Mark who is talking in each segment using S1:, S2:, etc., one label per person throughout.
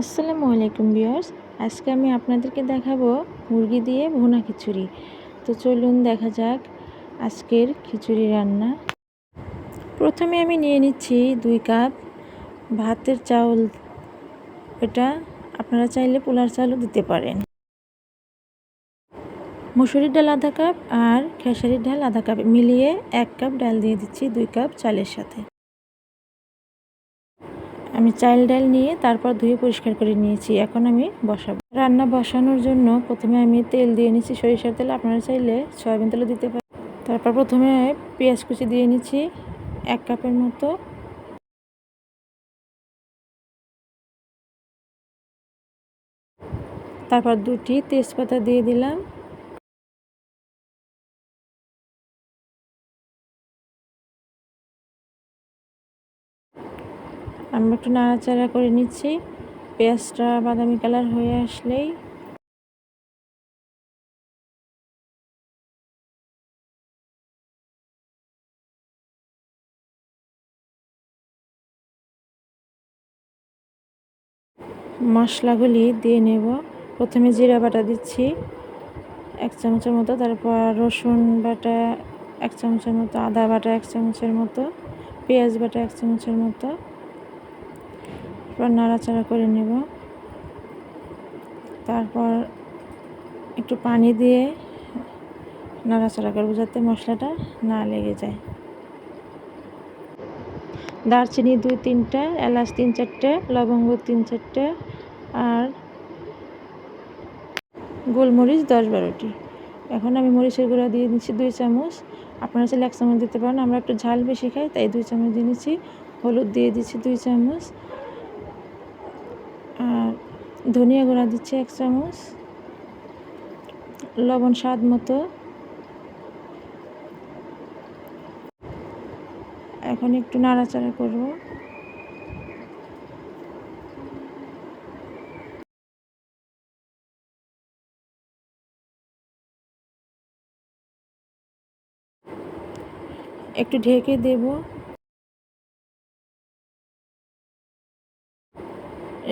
S1: আসসালামু আলাইকুম ভিউয়ার্স। আজকে আমি আপনাদেরকে দেখাবো মুরগি দিয়ে ভুনা খিচুড়ি। তো চলুন দেখা যাক আজকের খিচুড়ি রান্না। প্রথমে আমি নিয়ে নিচ্ছি 2 কাপ ভাতের চাউল। এটা আপনারা চাইলে পোলার চালও দিতে পারেন। মসুরির ডাল আধা কাপ আর খেসারির ডাল আধা কাপ মিলিয়ে 1 কাপ ডাল দিয়ে দিচ্ছি 2 কাপ চালের সাথে। আমি চাল ডাল নিয়ে তারপর ধুয়ে পরিষ্কার করে নিয়েছি। এখন আমি বসাবো। রান্না বসানোর জন্য প্রথমে আমি তেল দিয়ে নিচ্ছি, সরিষার তেল। আপনারা চাইলে সয়াবিন তেলও দিতে পারেন। তারপর প্রথমে পেঁয়াজ কুচি দিয়ে নিচ্ছি 1 কাপের মতো। তারপর 2টি তেজপাতা দিয়ে দিলাম। আমি একটু নাড়াচাড়া করে নিচ্ছি। পেঁয়াজটা বাদামি কালার হয়ে আসলেই মশলাগুলি দিয়ে নেব। প্রথমে জিরা বাটা দিচ্ছি 1 চামচের মতো, তারপর রসুন বাটা 1 চামচের মতো, আদা বাটা 1 চামচের মতো, পেঁয়াজ বাটা 1 চামচের মতো। এবার নাড়াচাড়া করে নেব। তারপর একটু পানি দিয়ে নাড়াচাড়া করব যাতে মশলাটা না লেগে যায়। দারচিনি 2-3টা, এলাচ 3-4টে, লবঙ্গ 3-4টে আর গোলমরিচ 10-12টি। এখন আমি মরিচের গুঁড়া দিয়ে দিচ্ছি 2 চামচ। আপনারা চাইলে 1 চামচ দিতে পারেন। আমরা একটু ঝাল বেশি খাই তাই 2 চামচ দিয়ে নিচ্ছি। হলুদ দিয়ে দিচ্ছি 2 চামচ আর ধনিয়া গুঁড়া দিচ্ছি 1 চামচ, লবণ স্বাদ মতো। এখন একটু নাড়াচাড়া করব। একটু ঢেকে দেব।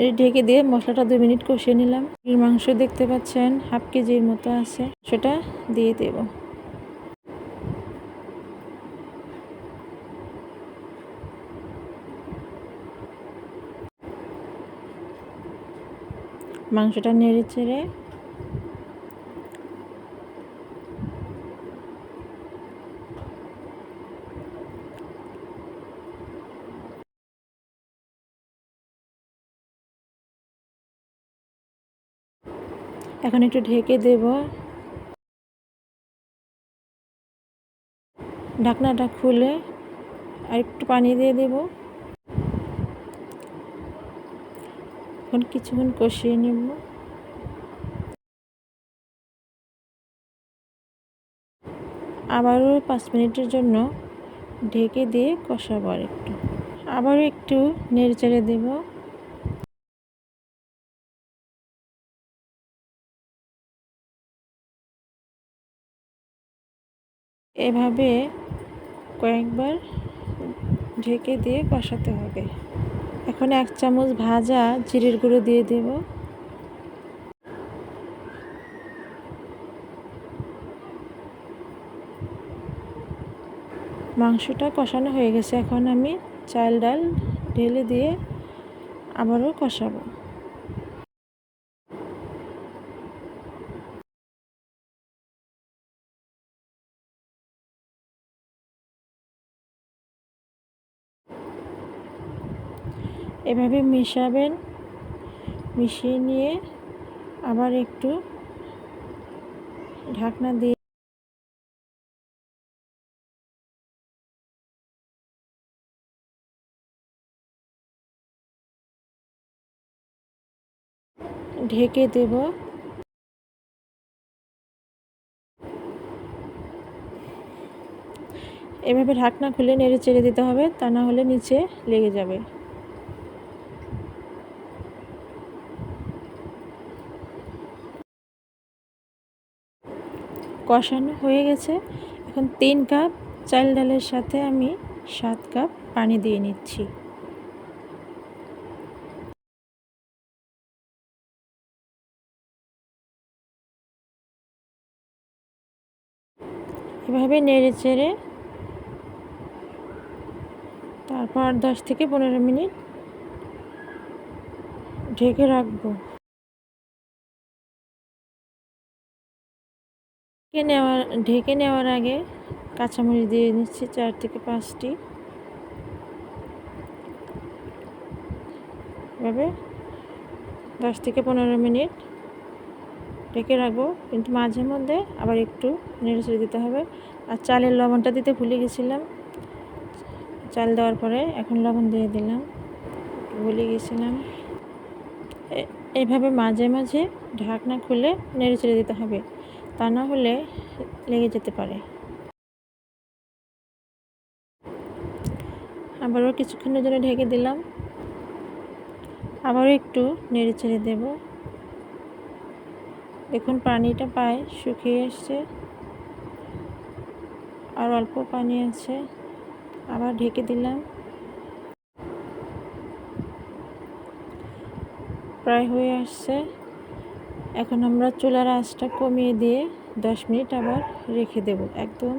S1: এই ঢেকে দিয়ে মশলাটা 2 মিনিট কষিয়ে নিলাম। মাংস দেখতে পাচ্ছেন 1/2 কেজির মতো আছে, সেটা দিয়ে দেব। মাংসটা নেড়ে চেড়ে এখন একটু ঢেকে দেব। ঢাকনাটা খুলে আর একটু পানি দিয়ে দেব। এখন কিছুক্ষণ কষিয়ে নেব। আবারও 5 মিনিটের জন্য ঢেকে দিয়ে কষাবো। আবারও একটু নেড়ে চেড়ে দেব। এভাবে কয়েকবার ঢেকে দিয়ে কষাতে হবে। এখন 1 চামচ ভাজা জিরের গুঁড়ো দিয়ে দেব। মাংসটা কষানো হয়ে গেছে। এখন আমি চাল ডাল ঢেলে দিয়ে আবারও কষাবো। এভাবে মেশাবেন। মিশিয়ে নিয়ে আবার একটু ঢাকনা দিয়ে ঢেকে দেব। এভাবে ঢাকনা খুলে নেড়ে চেড়ে দিতে হবে, তা না হলে নিচে লেগে যাবে। কষানো হয়ে গেছে। এখন 3 কাপ চাল ডালের সাথে আমি 7 কাপ পানি দিয়ে নিচ্ছি। এভাবে নেড়ে চেড়ে তারপর 10 থেকে 15 মিনিট ঢেকে রাখবো। ঢেকে নেওয়ার আগে কাঁচামরিচ দিয়ে নিচ্ছি 4 থেকে 5টি। এভাবে 10 থেকে 15 মিনিট ঢেকে রাখবো, কিন্তু মাঝে মধ্যে আবার একটু নেড়ে চেড়ে দিতে হবে। আর চালের লবণটা দিতে ভুলে গেছিলাম, চাল দেওয়ার পরে এখন লবণ দিয়ে দিলাম, ভুলে গেছিলাম। এভাবে মাঝে মাঝে ঢাকনা খুলে নেড়ে চেড়ে দিতে হবে, তা না হলে লেগে যেতে পারে। আবারও কিছুক্ষণের জন্য ঢেকে দিলাম, আবারও একটু নেড়ে চেড়ে দেব। দেখুন পানিটা প্রায় শুকিয়ে এসছে, আর অল্প পানি আছে। আবার ঢেকে দিলাম, প্রায় হয়ে আসছে। এখন আমরা চুলার আঁচটা কমিয়ে দিয়ে 10 মিনিট আবার রেখে দেব, একদম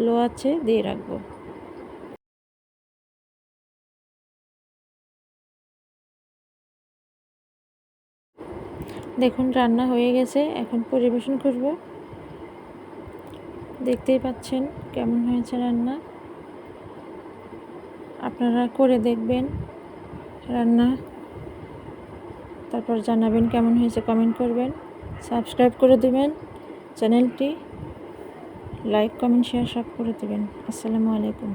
S1: লো আঁচে দিয়ে রাখবো। দেখুন রান্না হয়ে গেছে, এখন পরিবেশন করব। দেখতেই পাচ্ছেন কেমন হয়েছে রান্না। আপনারা করে দেখবেন রান্না, তারপর জানাবেন কেমন হয়েছে, কমেন্ট করবেন, সাবস্ক্রাইব করে দেবেন চ্যানেলটি, লাইক কমেন্ট শেয়ার সব করে দেবেন। আসসালামু আলাইকুম।